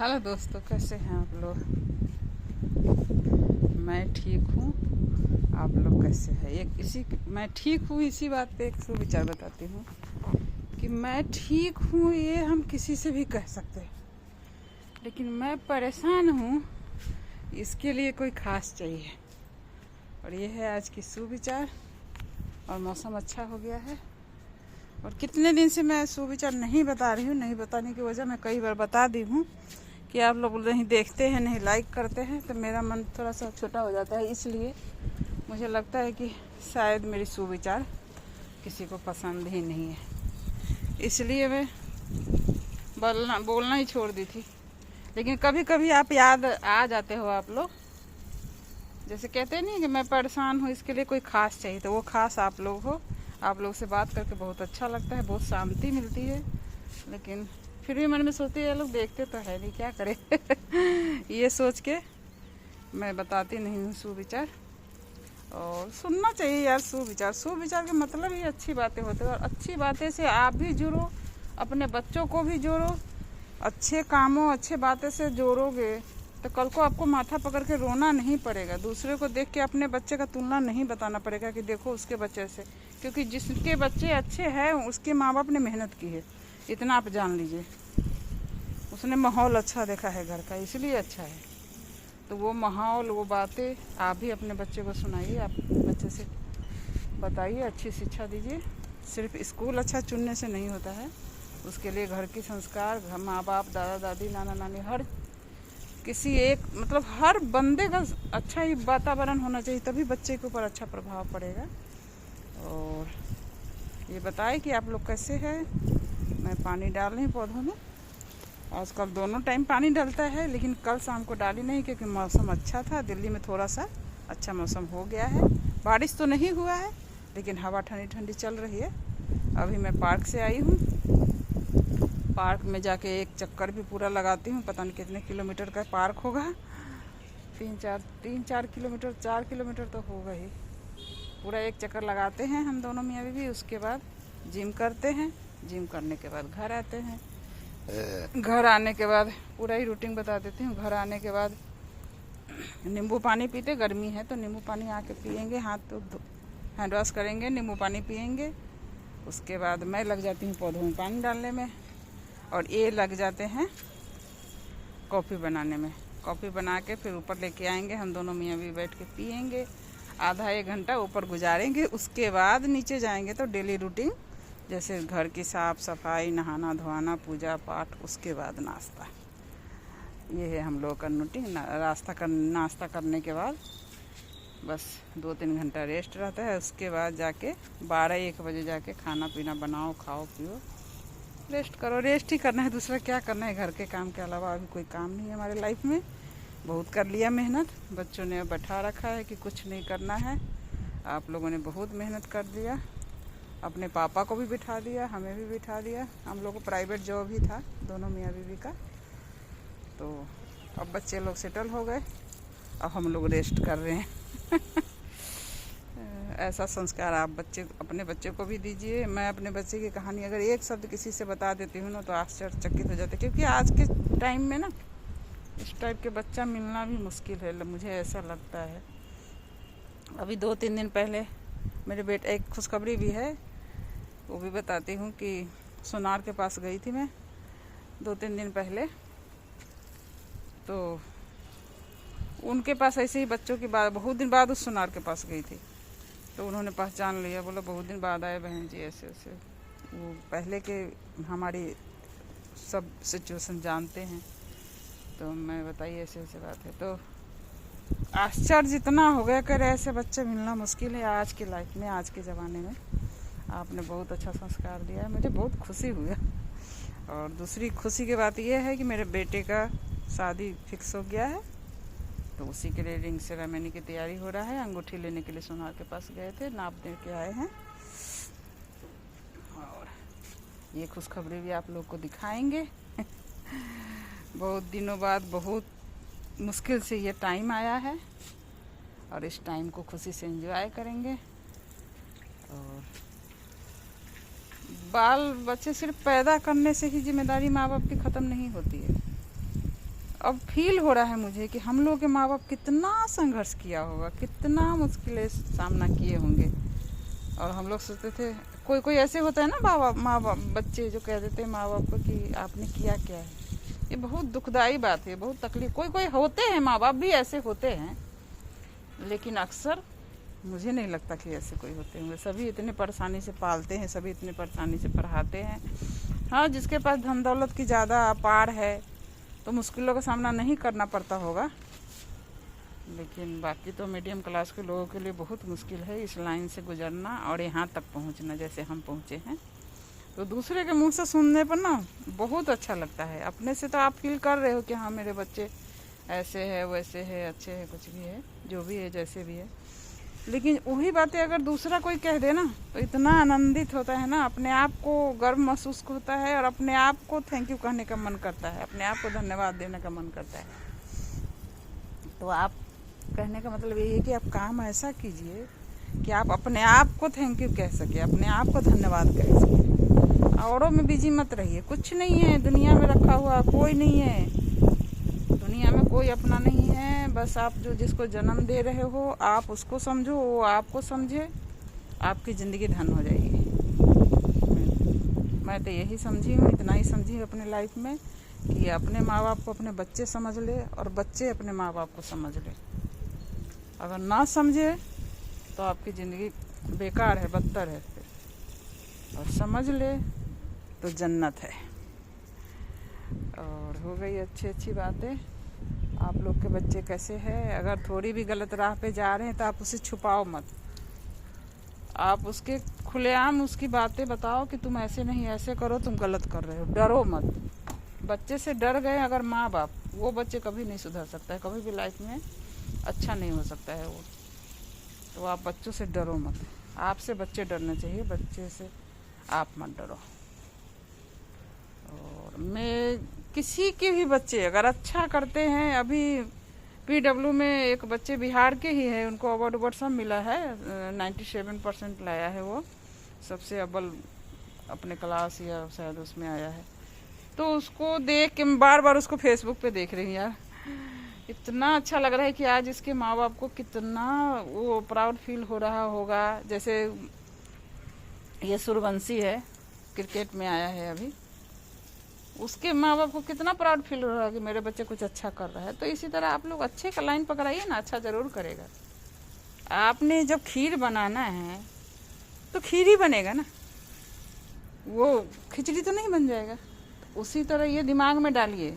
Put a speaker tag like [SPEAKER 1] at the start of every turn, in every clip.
[SPEAKER 1] Hello दोस्तों, कैसे हैं आप लोग। मैं ठीक हूँ। आप लोग कैसे हैं। मैं ठीक हूँ, इसी बात पे एक सुविचार बताती हूँ कि मैं ठीक हूँ ये हम किसी से भी कह सकते हैं, लेकिन मैं परेशान हूँ इसके लिए कोई खास चाहिए। और ये है आज की सुविचार। और मौसम अच्छा हो गया है और कितने दिन से मैं सुविचार नहीं बता रही हूँ। नहीं बताने की वजह मैं कई बार बता दी हूँ कि आप लोग नहीं देखते हैं, नहीं लाइक करते हैं, तो मेरा मन थोड़ा सा छोटा हो जाता है। इसलिए मुझे लगता है कि शायद मेरी सुविचार किसी को पसंद ही नहीं है, इसलिए मैं बोलना ही छोड़ दी थी। लेकिन कभी कभी आप याद आ जाते हो आप लोग। जैसे कहते नहीं कि मैं परेशान हूँ इसके लिए कोई खास चाहिए, तो वो खास आप लोग हो। आप लोग से बात करके बहुत अच्छा लगता है, बहुत शांति मिलती है। लेकिन फिर भी मन में सोचती है, ये लोग देखते तो है नहीं, क्या करें। ये सोच के मैं बताती नहीं हूँ सुविचार। और सुनना चाहिए यार सुविचार। सुविचार के मतलब ही अच्छी बातें होती है, और अच्छी बातें से आप भी जुड़ो, अपने बच्चों को भी जोड़ो। अच्छे कामों अच्छे बातें से जोड़ोगे तो कल को आपको माथा पकड़ के रोना नहीं पड़ेगा। दूसरे को देख के अपने बच्चे का तुलना नहीं बताना पड़ेगा कि देखो उसके बच्चे से, क्योंकि जिसके बच्चे अच्छे हैं उसके माँ बाप ने मेहनत की है, इतना आप जान लीजिए। उसने माहौल अच्छा देखा है घर का, इसलिए अच्छा है। तो वो माहौल, वो बातें आप भी अपने बच्चे को सुनाइए, आप बच्चे से बताइए, अच्छी शिक्षा दीजिए। सिर्फ स्कूल अच्छा चुनने से नहीं होता है, उसके लिए घर के संस्कार, घर माँ बाप, दादा दादी, नाना नानी, हर किसी एक मतलब हर बंदे का अच्छा ही वातावरण होना चाहिए, तभी बच्चे के ऊपर अच्छा प्रभाव पड़ेगा। और ये बताए कि आप लोग कैसे हैं। मैं पानी डाल रही पौधों में। आजकल दोनों टाइम पानी डलता है, लेकिन कल शाम को डाली नहीं क्योंकि मौसम अच्छा था। दिल्ली में थोड़ा सा अच्छा मौसम हो गया है। बारिश तो नहीं हुआ है, लेकिन हवा ठंडी ठंडी चल रही है। अभी मैं पार्क से आई हूँ। पार्क में जाके एक चक्कर भी पूरा लगाती हूँ। पता नहीं कितने किलोमीटर का पार्क होगा, 3-4 किलोमीटर, 4 किलोमीटर तो होगा ही। पूरा एक चक्कर लगाते हैं हम दोनों मियाँ बीवी। उसके बाद जिम करते हैं। जिम करने के बाद घर आते हैं। घर आने के बाद पूरा ही रूटीन बता देती हूँ। घर आने के बाद नींबू पानी पीते, गर्मी है तो नींबू पानी आके पियेंगे, हाथ तो हैंड वॉश करेंगे, नींबू पानी पियेंगे। उसके बाद मैं लग जाती हूँ पौधों में पानी डालने में, और ये लग जाते हैं कॉफ़ी बनाने में। कॉफ़ी बना के फिर ऊपर लेके आएंगे, हम दोनों मियाँ भी बैठ के पियेंगे, आधा 1 घंटा ऊपर गुजारेंगे। उसके बाद नीचे जाएंगे तो डेली रूटीन जैसे घर की साफ़ सफाई, नहाना धोना, पूजा पाठ, उसके बाद नाश्ता। ये है हम लोग का रूटीन। नाश्ता करने के बाद बस 2-3 घंटा रेस्ट रहता है। उसके बाद जाके 12-1 बजे जाके खाना पीना बनाओ, खाओ पियो, रेस्ट करो। रेस्ट ही करना है, दूसरा क्या करना है। घर के काम के अलावा अभी कोई काम नहीं है हमारे लाइफ में। बहुत कर लिया मेहनत, बच्चों ने बैठा रखा है कि कुछ नहीं करना है। आप लोगों ने बहुत मेहनत कर दिया, अपने पापा को भी बिठा दिया, हमें भी बिठा दिया। हम लोग को प्राइवेट जॉब ही था दोनों मियाँ बीवी का। तो अब बच्चे लोग सेटल हो गए, अब हम लोग रेस्ट कर रहे हैं। ऐसा संस्कार आप अपने बच्चे को भी दीजिए। मैं अपने बच्चे की कहानी अगर एक शब्द किसी से बता देती हूँ ना तो आश्चर्यचकित हो जाते, क्योंकि आज के टाइम में ना इस टाइप के बच्चा मिलना भी मुश्किल है, मुझे ऐसा लगता है। अभी 2-3 दिन पहले मेरे बेटे, एक खुशखबरी भी है वो भी बताती हूँ कि सोनार के पास गई थी मैं 2-3 दिन पहले। तो उनके पास ऐसे ही बच्चों की बात, बहुत दिन बाद उस सोनार के पास गई थी, तो उन्होंने पहचान लिया। बोला बहुत दिन बाद आए बहन जी, ऐसे ऐसे। वो पहले के हमारी सब सिचुएशन जानते हैं। तो मैं बताइए ऐसे ऐसे बात है। तो आश्चर्य इतना हो गया, कर ऐसे बच्चे मिलना मुश्किल है आज की लाइफ में, आज के ज़माने में। आपने बहुत अच्छा संस्कार दिया है, मुझे बहुत खुशी हुआ। और दूसरी खुशी की बात यह है कि मेरे बेटे का शादी फिक्स हो गया है, तो उसी के लिए रिंग सेरेमनी की तैयारी हो रहा है। अंगूठी लेने के लिए सोनार के पास गए थे, नाप दे के आए हैं। और ये खुशखबरी भी आप लोग को दिखाएंगे। बहुत दिनों बाद, बहुत मुश्किल से ये टाइम आया है, और इस टाइम को खुशी से एंजॉय करेंगे। और बाल बच्चे सिर्फ पैदा करने से ही जिम्मेदारी माँ बाप की ख़त्म नहीं होती है। अब फील हो रहा है मुझे कि हम लोग के माँ बाप कितना संघर्ष किया होगा, कितना मुश्किलें सामना किए होंगे। और हम लोग सोचते थे, कोई कोई ऐसे होता है ना माँ बाप बच्चे जो कह देते हैं माँ बाप को कि आपने किया क्या है। ये बहुत दुखदाई बात है, बहुत तकलीफ। कोई कोई होते हैं माँ बाप भी ऐसे होते हैं, लेकिन अक्सर मुझे नहीं लगता कि ऐसे कोई होते होंगे। सभी इतने परेशानी से पालते हैं, सभी इतने परेशानी से पढ़ाते हैं। हाँ, जिसके पास धन दौलत की ज़्यादा अपार है तो मुश्किलों का सामना नहीं करना पड़ता होगा, लेकिन बाकी तो मीडियम क्लास के लोगों के लिए बहुत मुश्किल है इस लाइन से गुजरना और यहाँ तक पहुँचना जैसे हम पहुँचे हैं। तो दूसरे के मुंह से सुनने पर ना बहुत अच्छा लगता है। अपने से तो आप फील कर रहे हो कि हाँ मेरे बच्चे ऐसे है, वैसे है, अच्छे है, कुछ भी है, जो भी है, जैसे भी है। लेकिन वही बातें अगर दूसरा कोई कह दे ना तो इतना आनंदित होता है ना, अपने आप को गर्व महसूस होता है और अपने आप को थैंक यू कहने का मन करता है, अपने आप को धन्यवाद देने का मन करता है। तो आप कहने का मतलब यही है कि आप काम ऐसा कीजिए कि आप अपने आप को थैंक यू कह सके, अपने आप को धन्यवाद कह सके। औरों में बिजी मत रहिए। कुछ नहीं है दुनिया में रखा हुआ, कोई नहीं है दुनिया में, कोई अपना नहीं है। बस आप जो जिसको जन्म दे रहे हो आप उसको समझो, वो आपको समझे, आपकी ज़िंदगी धन हो जाएगी। मैं तो यही समझी हूँ, इतना ही समझी हूँ अपने लाइफ में कि अपने माँ बाप को अपने बच्चे समझ ले और बच्चे अपने माँ बाप को समझ ले। अगर ना समझे तो आपकी ज़िंदगी बेकार है, बदतर है फिर, और समझ ले तो जन्नत है। और हो गई अच्छी बातें। आप लोग के बच्चे कैसे हैं? अगर थोड़ी भी गलत राह पे जा रहे हैं तो आप उसे छुपाओ मत, आप उसके खुलेआम उसकी बातें बताओ कि तुम ऐसे नहीं, ऐसे करो, तुम गलत कर रहे हो। डरो मत। बच्चे से डर गए अगर माँ बाप, वो बच्चे कभी नहीं सुधर सकता है, कभी भी लाइफ में अच्छा नहीं हो सकता है वो। तो आप बच्चों से डरो मत। आपसे बच्चे डरने चाहिए, बच्चे से आप मत डरो। और मैं किसी के भी बच्चे अगर अच्छा करते हैं, अभी PW में एक बच्चे बिहार के ही है, उनको अवार्ड सब मिला है, 97% लाया है, वो सबसे अव्वल अपने क्लास या शायद उसमें आया है। तो उसको देख के बार बार उसको फेसबुक पे देख रही हूँ यार, इतना अच्छा लग रहा है कि आज इसके माँ बाप को कितना वो प्राउड फील हो रहा होगा। जैसे ये सूर्यवंशी है, क्रिकेट में आया है अभी, उसके माँ बाप को कितना प्राउड फील हो रहा है कि मेरे बच्चे कुछ अच्छा कर रहा है। तो इसी तरह आप लोग अच्छे का लाइन पकड़ाइए ना, अच्छा ज़रूर करेगा। आपने जब खीर बनाना है तो खीर ही बनेगा ना, वो खिचड़ी तो नहीं बन जाएगा। तो उसी तरह ये दिमाग में डालिए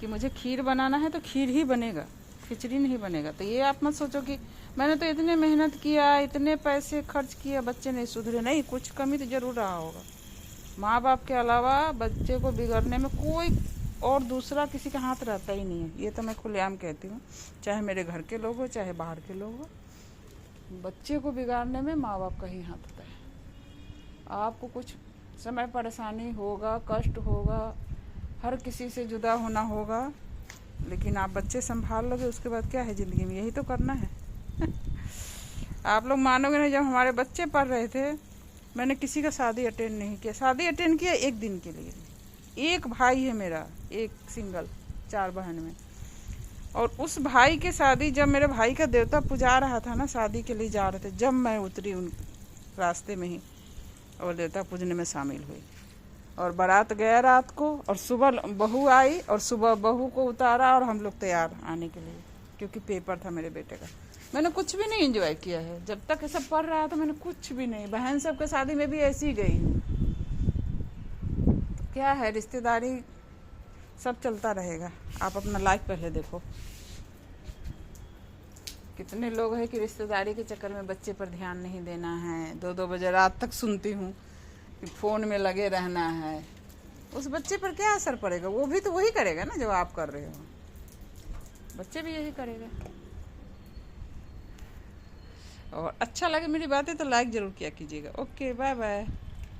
[SPEAKER 1] कि मुझे खीर बनाना है तो खीर ही बनेगा, खिचड़ी नहीं बनेगा। तो ये आप मत सोचो कि मैंने तो इतने मेहनत किया, इतने पैसे खर्च किया, बच्चे नहीं सुधरे। नहीं, कुछ कमी तो ज़रूर रहा होगा। माँ बाप के अलावा बच्चे को बिगड़ने में कोई और दूसरा किसी का हाथ रहता ही नहीं है। ये तो मैं खुलेआम कहती हूँ, चाहे मेरे घर के लोग हो, चाहे बाहर के लोग हो, बच्चे को बिगाड़ने में माँ बाप का ही हाथ होता है। आपको कुछ समय परेशानी होगा, कष्ट होगा, हर किसी से जुदा होना होगा, लेकिन आप बच्चे संभाल लोगे, उसके बाद क्या है ज़िंदगी में, यही तो करना है। आप लोग मानोगे नहीं, जब हमारे बच्चे पढ़ रहे थे मैंने किसी का शादी अटेंड नहीं किया। शादी अटेंड किया एक दिन के लिए। एक भाई है मेरा, एक सिंगल, 4 बहन में, और उस भाई के शादी जब मेरे भाई का देवता पुजा रहा था ना, शादी के लिए जा रहे थे, जब मैं उतरी उन रास्ते में ही और देवता पूजने में शामिल हुई। और बारात गया रात को, और सुबह बहू आई, और सुबह बहू को उतारा और हम लोग तैयार आने के लिए, क्योंकि पेपर था मेरे बेटे का। मैंने कुछ भी नहीं एंजॉय किया है जब तक ये सब पढ़ रहा था, मैंने कुछ भी नहीं। बहन सब के शादी में भी ऐसी ही गई हूँ। तो क्या है, रिश्तेदारी सब चलता रहेगा। आप अपना लाइफ पहले देखो। कितने लोग हैं कि रिश्तेदारी के चक्कर में बच्चे पर ध्यान नहीं देना है, 2-2 बजे रात तक सुनती हूँ कि फ़ोन में लगे रहना है। उस बच्चे पर क्या असर पड़ेगा? वो भी तो वही करेगा ना जो आप कर रहे हो, बच्चे भी यही करेगा। और अच्छा लगे मेरी बातें तो लाइक ज़रूर किया कीजिएगा। Okay, bye bye.